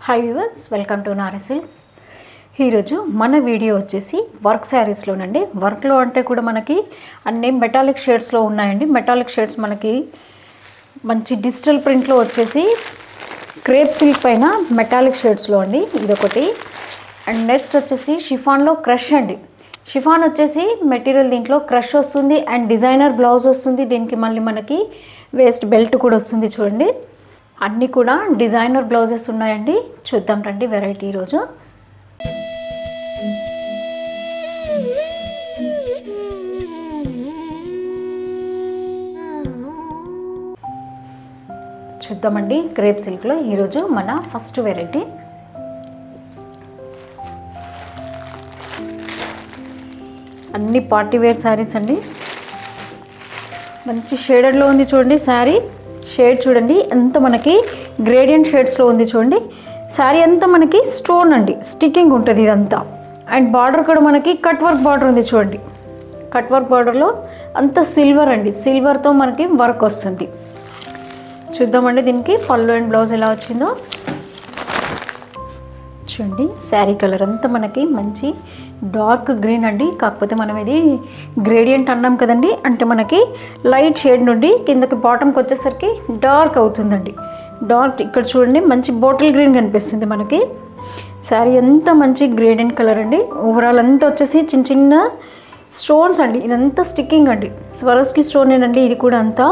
Hi viewers, welcome to Nara silks. ఈరోజు మన video వచ్చేసి వర్క్ శారీస్లోనండి. వర్క్లో అంటే కూడా మనకి అన్ని మెటాలిక్ షేడ్స్లో ఉన్నాయండి. మెటాలిక్ షేడ్స్ మనకి మంచి డిజిటల్ ప్రింట్లో వచ్చేసి క్రేప్ సిల్క్ పైన మెటాలిక్ షేడ్స్లో అండి, ఇదొకటి. అండ్ నెక్స్ట్ వచ్చేసి షిఫాన్లో క్రష్ అండి. షిఫాన్ వచ్చేసి మెటీరియల్ దీంట్లో క్రష్ వస్తుంది అండ్ డిజైనర్ బ్లౌజ్ వస్తుంది. దీనికి మళ్ళీ మనకి వేస్ట్ బెల్ట్ కూడా వస్తుంది. చూడండి, అన్నీ కూడా డిజైనర్ బ్లౌజెస్ ఉన్నాయండి. చూద్దాం రండి వెరైటీ ఈరోజు. చూద్దామండి క్రేప్ సిల్క్లో ఈరోజు మన ఫస్ట్ వెరైటీ. అన్ని పార్టీ వేర్ శారీస్ అండి. మంచి షేడెడ్లో ఉంది చూడండి. శారీ షేడ్ చూడండి ఎంత మనకి గ్రేడియంట్ షేడ్స్లో ఉంది చూడండి. శారీ అంతా మనకి స్టోన్ అండి, స్టిక్కింగ్ ఉంటుంది ఇదంతా. అండ్ బార్డర్ కూడా మనకి కట్ వర్క్ బార్డర్ ఉంది చూడండి. కట్ వర్క్ బార్డర్లో అంతా సిల్వర్ అండి, సిల్వర్తో మనకి వర్క్ వస్తుంది. చూద్దామండి దీనికి పళ్ళు అండ్ బ్లౌజ్ ఎలా వచ్చిందో. చూడండి శారీ కలర్ అంతా మనకి మంచి డార్క్ గ్రీన్ అండి. కాకపోతే మనం ఇది గ్రేడియంట్ అన్నాం కదండి, అంటే మనకి లైట్ షేడ్ నుండి కిందకి బాటమ్కి వచ్చేసరికి డార్క్ అవుతుందండి. డార్క్ ఇక్కడ చూడండి మంచి బాటిల్ గ్రీన్ కనిపిస్తుంది మనకి. శారీ అంతా మంచి గ్రేడియంట్ కలర్ అండి. ఓవరాల్ అంతా వచ్చేసి చిన్న చిన్న స్టోన్స్ అండి. ఇదంతా స్టిక్కింగ్ అండి, స్వరస్కి స్టోన్ ఏనండి ఇది కూడా. అంతా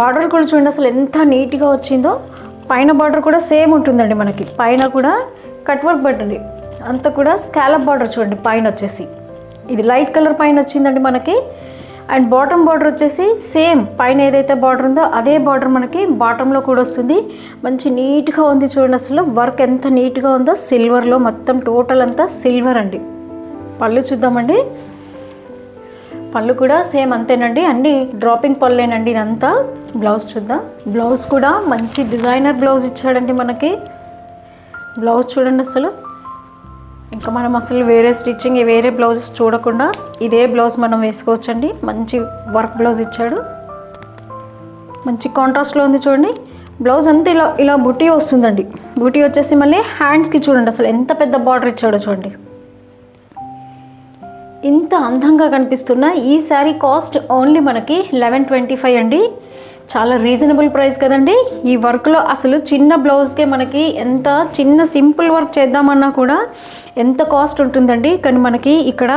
బార్డర్ కూడా చూడండి అసలు ఎంత నీట్గా వచ్చిందో. పైన బార్డర్ కూడా సేమ్ ఉంటుందండి మనకి. పైన కూడా కట్ వర్క్ బట్టండి, అంతా కూడా స్కాలప్ బార్డర్ చూడండి. పైన వచ్చేసి ఇది లైట్ కలర్ పైన వచ్చిందండి మనకి. అండ్ బాటమ్ బార్డర్ వచ్చేసి సేమ్ పైన ఏదైతే బార్డర్ ఉందో అదే బార్డర్ మనకి బాటంలో కూడా వస్తుంది. మంచి నీట్గా ఉంది చూడండి. అసలు వర్క్ ఎంత నీట్గా ఉందో. సిల్వర్లో మొత్తం టోటల్ అంతా సిల్వర్ అండి. పళ్ళు చూద్దామండి. పళ్ళు కూడా సేమ్ అంతేనండి, అన్ని డ్రాపింగ్ పళ్ళేనండి ఇదంతా. బ్లౌజ్ చూద్దాం. బ్లౌజ్ కూడా మంచి డిజైనర్ బ్లౌజ్ ఇచ్చాడండి మనకి. బ్లౌజ్ చూడండి అసలు ఇంకా మనం అసలు వేరే స్టిచ్చింగ్ వేరే బ్లౌజెస్ చూడకుండా ఇదే బ్లౌజ్ మనం వేసుకోవచ్చండి. మంచి వర్క్ బ్లౌజ్ ఇచ్చాడు, మంచి కాంట్రాస్ట్లో ఉంది చూడండి. బ్లౌజ్ అంతా ఇలా ఇలా బుటీ వస్తుందండి. బుటీ వచ్చేసి మళ్ళీ హ్యాండ్స్కి చూడండి అసలు ఎంత పెద్ద బార్డర్ ఇచ్చాడో చూడండి. ఇంత అందంగా కనిపిస్తున్న ఈ శారీ కాస్ట్ ఓన్లీ మనకి 1125 అండి. చాలా రీజనబుల్ ప్రైస్ కదండి. ఈ వర్క్లో అసలు చిన్న బ్లౌజ్కే మనకి ఎంత చిన్న సింపుల్ వర్క్ చేద్దామన్నా కూడా ఎంత కాస్ట్ ఉంటుందండి. కానీ మనకి ఇక్కడ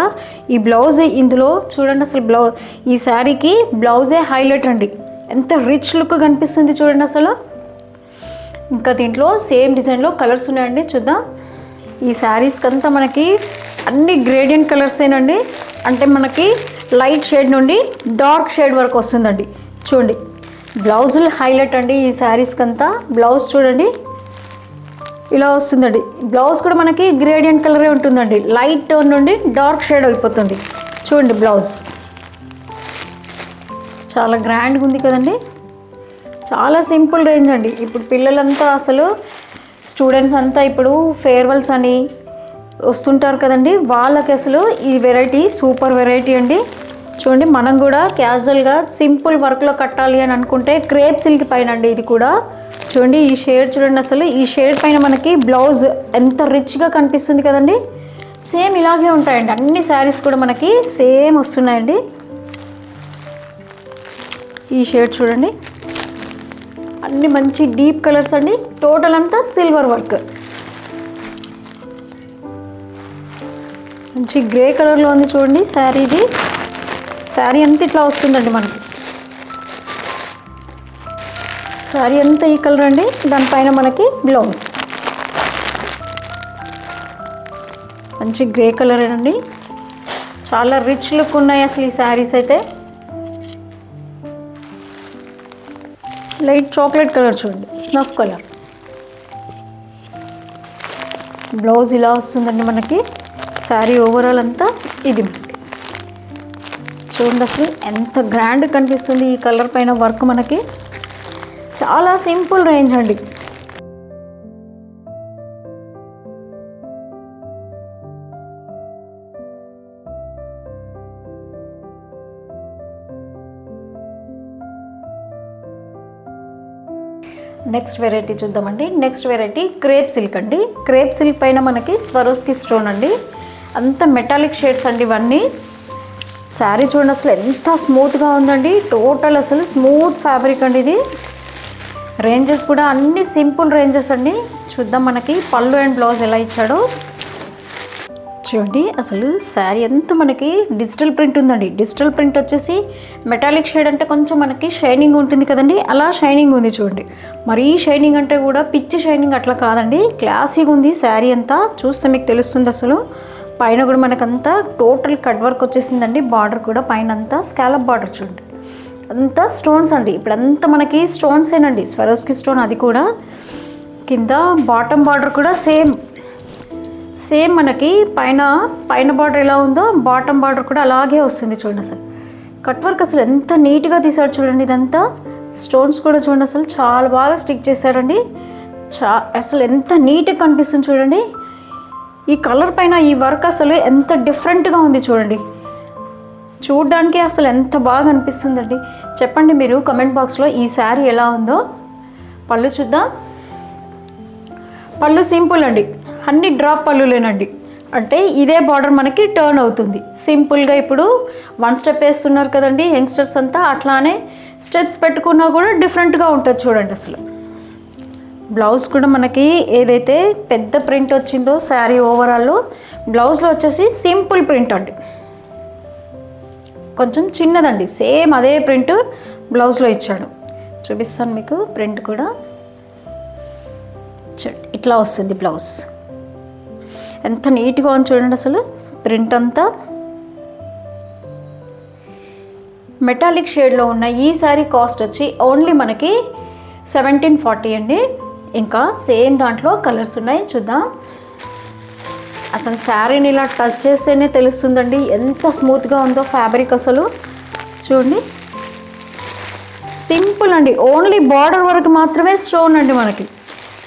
ఈ బ్లౌజ్ ఇందులో చూడండి అసలు బ్లౌజ్ ఈ శారీకి బ్లౌజే హైలైట్ అండి. ఎంత రిచ్ లుక్ కనిపిస్తుంది చూడండి అసలు. ఇంకా దీంట్లో సేమ్ డిజైన్లో కలర్స్ ఉన్నాయండి, చూద్దాం. ఈ శారీస్కి అంతా మనకి అన్ని గ్రేడియంట్ కలర్సేనండి, అంటే మనకి లైట్ షేడ్ నుండి డార్క్ షేడ్ వరకు వస్తుందండి. చూడండి బ్లౌజులు హైలైట్ అండి ఈ శారీస్కి అంతా. బ్లౌజ్ చూడండి ఇలా వస్తుందండి. బ్లౌజ్ కూడా మనకి గ్రేడియంట్ కలరే ఉంటుందండి, లైట్ టోన్ నుండి డార్క్ షేడ్ అయిపోతుంది. చూడండి బ్లౌజ్ చాలా గ్రాండ్గా ఉంది కదండి. చాలా సింపుల్ రేంజ్ అండి. ఇప్పుడు పిల్లలంతా అసలు స్టూడెంట్స్ అంతా ఇప్పుడు ఫేర్వెల్స్ అని వస్తుంటారు కదండి, వాళ్ళకి అసలు ఈ వెరైటీ సూపర్ వెరైటీ అండి. చూడండి మనం కూడా క్యాజువల్గా సింపుల్ వర్క్లో కట్టాలి అని అనుకుంటే క్రేప్ సిల్క్ పైన అండి ఇది కూడా. చూడండి ఈ షేడ్ చూడండి అసలు. ఈ షేడ్ పైన మనకి బ్లౌజ్ ఎంత రిచ్గా కనిపిస్తుంది కదండి. సేమ్ ఇలాగే ఉంటాయండి అన్ని శారీస్ కూడా మనకి సేమ్ వస్తున్నాయండి. ఈ షేడ్ చూడండి అన్ని మంచి డీప్ కలర్స్ అండి. టోటల్ అంతా సిల్వర్ వర్క్. మంచి గ్రే కలర్లో ఉంది చూడండి శారీ. ఇది శారీ అంతా ఇట్లా వస్తుందండి మనకి. శారీ అంతా ఈ కలర్ అండి. దానిపైన మనకి బ్లౌజ్ మంచి గ్రే కలర్ అండి. చాలా రిచ్ లుక్ ఉన్నాయి అసలు ఈ శారీస్ అయితే. లైట్ చాక్లెట్ కలర్ చూడండి, స్నఫ్ కలర్. బ్లౌజ్ ఇలా వస్తుందండి మనకి. శారీ ఓవరాల్ అంతా ఇది చూడండి అసలు ఎంత గ్రాండ్ కనిపిస్తుంది ఈ కలర్ పైన వర్క్ మనకి. చాలా సింపుల్ రేంజ్ అండి. నెక్స్ట్ వెరైటీ చూద్దామండి. నెక్స్ట్ వెరైటీ క్రేప్ సిల్క్ అండి. క్రేప్ సిల్క్ పైన మనకి స్వరోస్కి స్టోన్ అండి. అంత మెటాలిక్ షేడ్స్ అండి ఇవన్నీ. శారీ చూడండి అసలు ఎంత స్మూత్గా ఉందండి. టోటల్ అసలు స్మూత్ ఫ్యాబ్రిక్ అండి ఇది. రేంజెస్ కూడా అన్ని సింపుల్ రేంజెస్ అండి. చూద్దాం మనకి పళ్ళు అండ్ బ్లౌజ్ ఎలా ఇచ్చాడో. చూడండి అసలు శారీ ఎంత మనకి డిజిటల్ ప్రింట్ ఉందండి. డిజిటల్ ప్రింట్ వచ్చేసి మెటాలిక్ షేడ్ అంటే కొంచెం మనకి షైనింగ్ ఉంటుంది కదండి, అలా షైనింగ్ ఉంది చూడండి. మరీ షైనింగ్ అంటే కూడా పిచ్చి షైనింగ్ అట్లా కాదండి, క్లాసీగా ఉంది శారీ అంతా. చూస్తే మీకు తెలుస్తుంది అసలు. పైన కూడా మనకంతా టోటల్ కట్ వర్క్ వచ్చేసిందండి. బార్డర్ కూడా పైన అంతా స్కాలప్ బార్డర్ చూడండి, అంతా స్టోన్స్ అండి. ఇప్పుడంతా మనకి స్టోన్సేనండి, స్వరోస్కి స్టోన్. అది కూడా కింద బాటమ్ బార్డర్ కూడా సేమ్ మనకి పైన బార్డర్ ఎలా ఉందో బాటమ్ బార్డర్ కూడా అలాగే వస్తుంది చూడండి. అసలు కట్ వర్క్ అసలు ఎంత నీట్గా తీసాడు చూడండి. ఇదంతా స్టోన్స్ కూడా చూడండి అసలు చాలా బాగా స్టిక్ చేశారండి. అసలు ఎంత నీట్గా కనిపిస్తుంది చూడండి. ఈ కలర్ పైన ఈ వర్క్ అసలు ఎంత డిఫరెంట్గా ఉంది చూడండి. చూడ్డానికి అసలు ఎంత బాగా అనిపిస్తుందండి. చెప్పండి మీరు కమెంట్ బాక్స్లో ఈ శారీ ఎలా ఉందో. పళ్ళు చూద్దాం. పళ్ళు సింపుల్ అండి, అన్ని డ్రాప్ పళ్ళులేనండి. అంటే ఇదే బార్డర్ మనకి టర్న్ అవుతుంది సింపుల్గా. ఇప్పుడు 1 స్టెప్ వేస్తున్నారు కదండి యంగ్స్టర్స్ అంతా, అట్లానే స్టెప్స్ పెట్టుకున్నా కూడా డిఫరెంట్గా ఉంటుంది చూడండి అసలు. బ్లౌజ్ కూడా మనకి ఏదైతే పెద్ద ప్రింట్ వచ్చిందో శారీ ఓవరాల్, బ్లౌజ్లో వచ్చేసి సింపుల్ ప్రింట్ అండి, కొంచెం చిన్నదండి. సేమ్ అదే ప్రింట్ బ్లౌజ్లో ఇచ్చాడు. చూపిస్తాను మీకు ప్రింట్ కూడా. ఇట్లా వస్తుంది బ్లౌజ్. ఎంత నీట్గా ఉంది చూడండి అసలు. ప్రింట్ అంతా మెటాలిక్ షేడ్లో ఉన్న ఈ శారీ కాస్ట్ వచ్చి ఓన్లీ మనకి 1740 అండి. ఇంకా సేమ్ దాంట్లో కలర్స్ ఉన్నాయి, చూద్దాం. అసలు శారీని ఇలా టచ్ చేస్తేనే తెలుస్తుందండి ఎంత స్మూత్గా ఉందో ఫ్యాబ్రిక్ అసలు. చూడండి సింపుల్ అండి, ఓన్లీ బార్డర్ వరకు మాత్రమే స్టోన్ అండి మనకి.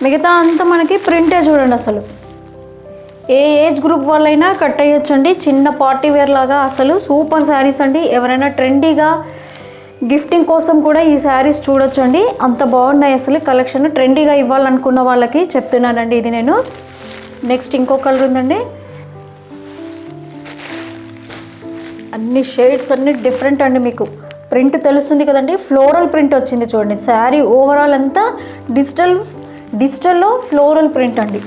మిగతా అంతా మనకి ప్రింటే చూడండి అసలు. ఏ ఏజ్ గ్రూప్ వాళ్ళైనా కట్ అయ్యొచ్చండి. చిన్న పార్టీ వేర్ లాగా అసలు సూపర్ శారీస్ అండి. ఎవరైనా ట్రెండీగా గిఫ్టింగ్ కోసం కూడా ఈ శారీస్ చూడొచ్చండి, అంత బాగున్నాయి అసలు కలెక్షన్. ట్రెండీగా ఇవ్వాలనుకున్న వాళ్ళకి చెప్తున్నానండి ఇది నేను. నెక్స్ట్ ఇంకో కలర్ ఉందండి. అన్ని షేడ్స్ అన్ని డిఫరెంట్ అండి. మీకు ప్రింట్ తెలుస్తుంది కదండి, ఫ్లోరల్ ప్రింట్ వచ్చింది చూడండి. శారీ ఓవరాల్ అంతా డిజిటల్లో ఫ్లోరల్ ప్రింట్ అండి.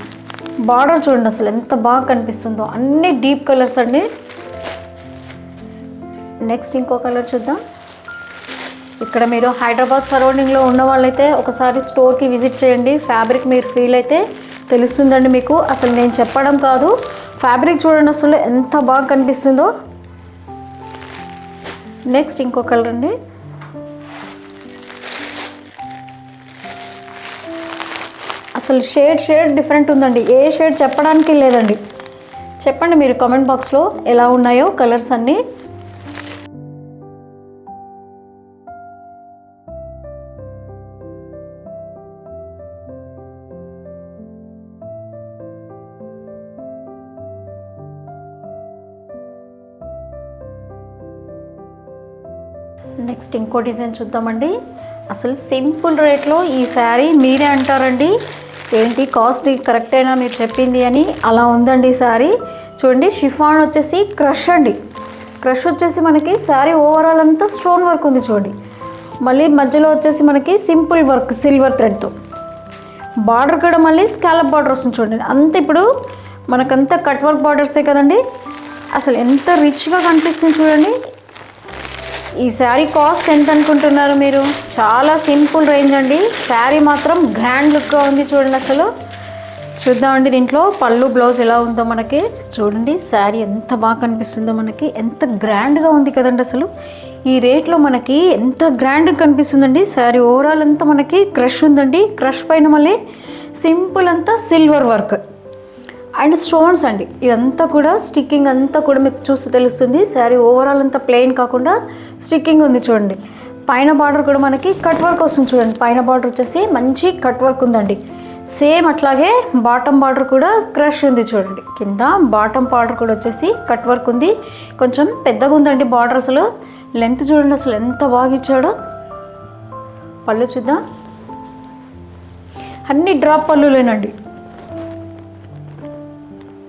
బార్డర్ చూడండి అసలు ఎంత బాగా కనిపిస్తుందో. అన్ని డీప్ కలర్స్ అండి. నెక్స్ట్ ఇంకో కలర్ చూద్దాం. ఇక్కడ మీరు హైదరాబాద్ సరౌండింగ్లో ఉన్న వాళ్ళైతే ఒకసారి స్టోర్కి విజిట్ చేయండి. ఫ్యాబ్రిక్ మీరు ఫీల్ అయితే తెలుస్తుందండి మీకు. అసలు నేను చెప్పడం కాదు, ఫ్యాబ్రిక్ చూడండి అసలు ఎంత బాగా కనిపిస్తుందో. నెక్స్ట్ ఇంకో కలర్ అండి. అసలు షేడ్ డిఫరెంట్ ఉందండి. ఏ షేడ్ చెప్పడానికి లేదండి. చెప్పండి మీరు కామెంట్ బాక్స్లో ఎలా ఉన్నాయో కలర్స్ అన్నీ. నెక్స్ట్ ఇంకో డిజైన్ చూద్దామండి. అసలు సింపుల్ రేట్లో ఈ శారీ మీరే అంటారండి ఏంటి కాస్ట్ కరెక్టేనా మీరు చెప్పింది అని. అలా ఉందండి శారీ. చూడండి షిఫాన్ వచ్చేసి క్రష్ అండి. క్రష్ వచ్చేసి మనకి శారీ ఓవరాల్ అంతా స్టోన్ వర్క్ ఉంది చూడండి. మళ్ళీ మధ్యలో వచ్చేసి మనకి సింపుల్ వర్క్ సిల్వర్ థ్రెడ్తో. బార్డర్ కూడా మళ్ళీ స్కాలప్ బార్డర్ వస్తుంది చూడండి. అంత ఇప్పుడు మనకంతా కట్ వర్క్ బార్డర్సే కదండి. అసలు ఎంత రిచ్గా కనిపిస్తుంది చూడండి. ఈ శారీ కాస్ట్ ఎంత అనుకుంటున్నారు మీరు? చాలా సింపుల్ రేంజ్ అండి. శారీ మాత్రం గ్రాండ్ లుక్గా ఉంది చూడండి అసలు. చూద్దామండి దీంట్లో పళ్ళు బ్లౌజ్ ఎలా ఉందో మనకి. చూడండి శారీ ఎంత బాగా కనిపిస్తుందో మనకి, ఎంత గ్రాండ్గా ఉంది కదండి అసలు. ఈ రేట్లో మనకి ఎంత గ్రాండ్గా కనిపిస్తుందండి శారీ. ఓవరాల్ అంతా మనకి క్రష్ ఉందండి. క్రష్ పైన మళ్ళీ సింపుల్ అంతా సిల్వర్ వర్క్ అండ్ స్టోన్స్ అండి. ఇదంతా కూడా స్టిక్కింగ్ అంతా కూడా మీకు చూస్తే తెలుస్తుంది. శారీ ఓవరాల్ అంతా ప్లెయిన్ కాకుండా స్టిక్కింగ్ ఉంది చూడండి. పైన బార్డర్ కూడా మనకి కట్ వర్క్ వస్తుంది చూడండి. పైన బార్డర్ వచ్చేసి మంచి కట్ వర్క్ ఉందండి. సేమ్ అట్లాగే బాటమ్ బార్డర్ కూడా క్రష్ ఉంది చూడండి. కింద బాటమ్ బార్డర్ కూడా వచ్చేసి కట్ వర్క్ ఉంది. కొంచెం పెద్దగా ఉందండి బార్డర్. అసలు లెంత్ చూడండి అసలు ఎంత బాగా ఇచ్చాడో. పళ్ళు చూద్దాం. అన్ని డ్రాప్ పళ్ళులేనండి.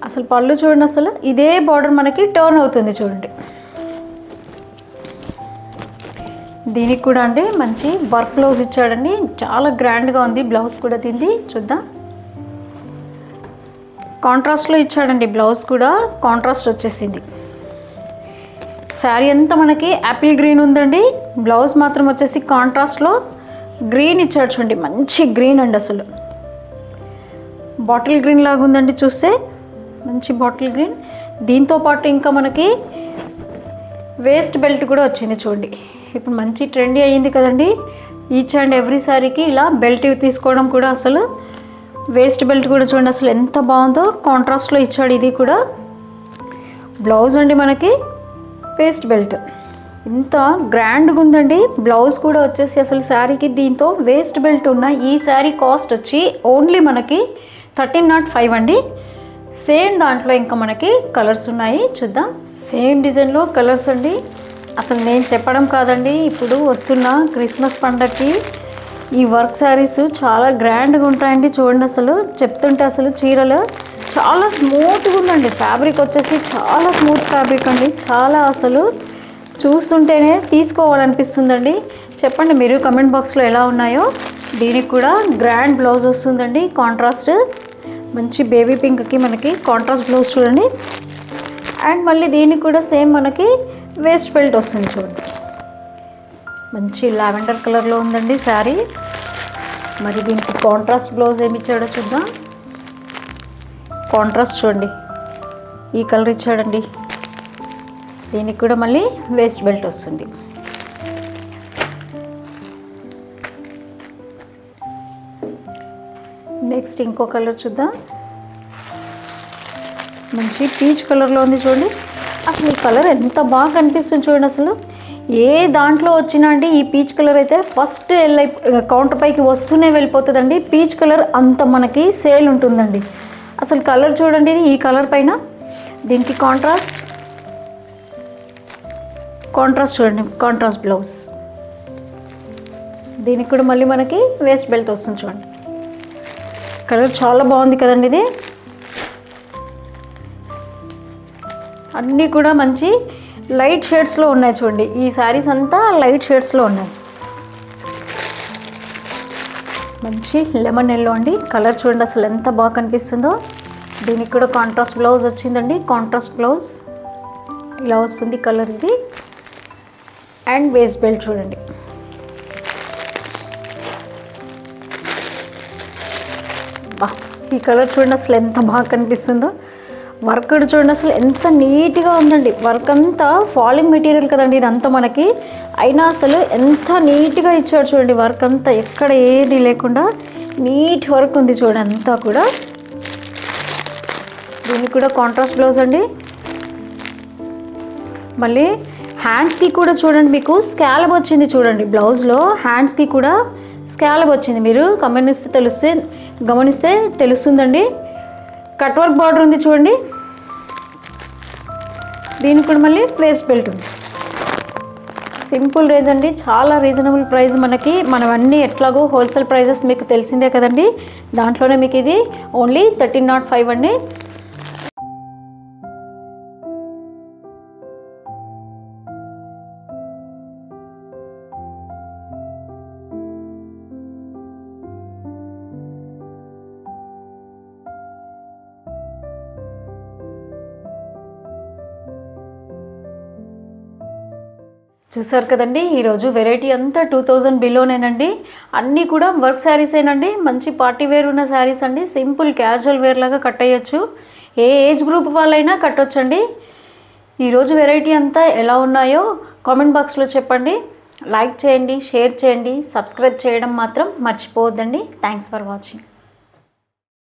అసలు పళ్ళు చూడండి, అసలు ఇదే బార్డర్ మనకి టర్న్ అవుతుంది చూడండి. దీనికి కూడా అండి మంచి వర్క్ బ్లౌజ్ ఇచ్చాడండి, చాలా గ్రాండ్గా ఉంది. బ్లౌజ్ కూడా తింది చూద్దాం. కాంట్రాస్ట్లో ఇచ్చాడండి, బ్లౌజ్ కూడా కాంట్రాస్ట్ వచ్చేసింది. శారీ అంతా మనకి యాపిల్ గ్రీన్ ఉందండి, బ్లౌజ్ మాత్రం వచ్చేసి కాంట్రాస్ట్లో గ్రీన్ ఇచ్చాడు చూడండి, మంచి గ్రీన్ అండి. అసలు బాటిల్ గ్రీన్ లాగా ఉందండి, చూస్తే మంచి బాటిల్ గ్రీన్. దీంతో పాటు ఇంకా మనకి వేస్ట్ బెల్ట్ కూడా వచ్చింది చూడండి. ఇప్పుడు మంచి ట్రెండీ అయ్యింది కదండి, ఈచ్ అండ్ ఎవ్రీ శారీకి ఇలా బెల్ట్ తీసుకోవడం కూడా. అసలు వేస్ట్ బెల్ట్ కూడా చూడండి, అసలు ఎంత బాగుందో, కాంట్రాస్ట్లో ఇచ్చాడు. ఇది కూడా బ్లౌజ్ అండి మనకి వేస్ట్ బెల్ట్, ఇంత గ్రాండ్గా ఉందండి. బ్లౌజ్ కూడా వచ్చేసి అసలు శారీకి దీంతో వేస్ట్ బెల్ట్ ఉన్న ఈ శారీ కాస్ట్ వచ్చి ఓన్లీ మనకి 1305 అండి. సేమ్ దాంట్లో ఇంకా మనకి కలర్స్ ఉన్నాయి, చూద్దాం. సేమ్ డిజైన్లో కలర్స్ అండి. అసలు నేను చెప్పడం కాదండి, ఇప్పుడు వస్తున్న క్రిస్మస్ పండగకి ఈ వర్క్ శారీస్ చాలా గ్రాండ్గా ఉంటాయండి. చూడండి, అసలు చెప్తుంటే అసలు చీరలు చాలా స్మూత్గా ఉందండి. ఫ్యాబ్రిక్ వచ్చేసి చాలా స్మూత్ ఫ్యాబ్రిక్ అండి, చాలా అసలు చూస్తుంటేనే తీసుకోవాలనిపిస్తుందండి. చెప్పండి మీరు కమెంట్ బాక్స్లో ఎలా ఉన్నాయో. దీనికి కూడా గ్రాండ్ బ్లౌజ్ వస్తుందండి, కాంట్రాస్ట్ మంచి బేబీ పింక్కి మనకి కాంట్రాస్ట్ బ్లౌజ్ చూడండి. అండ్ మళ్ళీ దీనికి కూడా సేమ్ మనకి వేస్ట్ బెల్ట్ వస్తుంది చూడండి. మంచి లావెండర్ కలర్లో ఉందండి శారీ. మరి దీనికి కాంట్రాస్ట్ బ్లౌజ్ ఏమి ఇచ్చాడో చూద్దాం. కాంట్రాస్ట్ చూడండి, ఈ కలర్ ఇచ్చాడండి. దీనికి కూడా మళ్ళీ వేస్ట్ బెల్ట్ వస్తుంది. నెక్స్ట్ ఇంకో కలర్ చూద్దాం. మంచి పీచ్ కలర్లో ఉంది చూడండి. అసలు ఈ కలర్ ఎంత బాగా కనిపిస్తుంది చూడండి. అసలు ఏ దాంట్లో వచ్చినా అండి ఈ పీచ్ కలర్ అయితే ఫస్ట్ కౌంటర్ పైకి వస్తూనే వెళ్ళిపోతుందండి. పీచ్ కలర్ అంత మనకి సేల్ ఉంటుందండి. అసలు కలర్ చూడండి, ఇది ఈ కలర్ పైన దీనికి కాంట్రాస్ట్ చూడండి, కాంట్రాస్ట్ బ్లౌజ్. దీనికి కూడా మళ్ళీ మనకి వేస్ట్ బెల్ట్ వస్తుంది చూడండి. కలర్ చాలా బాగుంది కదండి. ఇది అన్నీ కూడా మంచి లైట్ షేడ్స్లో ఉన్నాయి చూడండి. ఈ శారీస్ అంతా లైట్ షేడ్స్లో ఉన్నాయి. మంచి లెమన్ ఎల్లో అండి, కలర్ చూడండి అసలు ఎంత బాగా కనిపిస్తుందో. దీనికి కూడా కాంట్రాస్ట్ బ్లౌజ్ వచ్చిందండి, కాంట్రాస్ట్ బ్లౌజ్ ఇలా వస్తుంది కలర్ ఇది. అండ్ వేస్ట్ బెల్ట్ చూడండి. బా, ఈ కలర్ చూడండి అసలు ఎంత బాగా కనిపిస్తుందో. వర్క్ చూడండి అసలు ఎంత నీట్గా ఉందండి. వర్క్ అంతా ఫాలింగ్ మెటీరియల్ కదండి ఇదంతా మనకి, అయినా అసలు ఎంత నీట్గా ఇచ్చాడు చూడండి. వర్క్ అంతా ఎక్కడ ఏది లేకుండా నీట్ వర్క్ ఉంది చూడండి అంతా కూడా. దీనికి కూడా కాంట్రాస్ట్ బ్లౌజ్ అండి. మళ్ళీ హ్యాండ్స్కి కూడా చూడండి, మీకు స్కాలప్ వచ్చింది చూడండి. బ్లౌజ్లో హ్యాండ్స్కి కూడా స్కాలప్ వచ్చింది. మీరు గమనిస్తే తెలుస్తుందండి. కట్ వర్క్ బార్డర్ ఉంది చూడండి. దీనికి కూడా మళ్ళీ వేస్ట్ బెల్ట్ ఉంది. సింపుల్ రేంజ్ అండి, చాలా రీజనబుల్ ప్రైస్ మనకి. మనం అన్నీ ఎట్లాగో హోల్సేల్ ప్రైజెస్ మీకు తెలిసిందే కదండి. దాంట్లోనే మీకు ఇది ఓన్లీ 1305 అండి. చూసారు కదండి, ఈరోజు వెరైటీ అంతా 2000 బిలోనేనండి. అన్నీ కూడా వర్క్ శారీసేనండి. మంచి పార్టీ వేర్ ఉన్న శారీస్ అండి. సింపుల్ క్యాజువల్ వేర్ లాగా కట్టేయచ్చు. ఏ ఏజ్ గ్రూప్ వాళ్ళైనా కట్టొచ్చండి. ఈరోజు వెరైటీ అంతా ఎలా ఉన్నాయో కామెంట్ బాక్స్లో చెప్పండి. లైక్ చేయండి, షేర్ చేయండి, సబ్స్క్రైబ్ చేయడం మాత్రం మర్చిపోవద్దండి. Thanks for watching.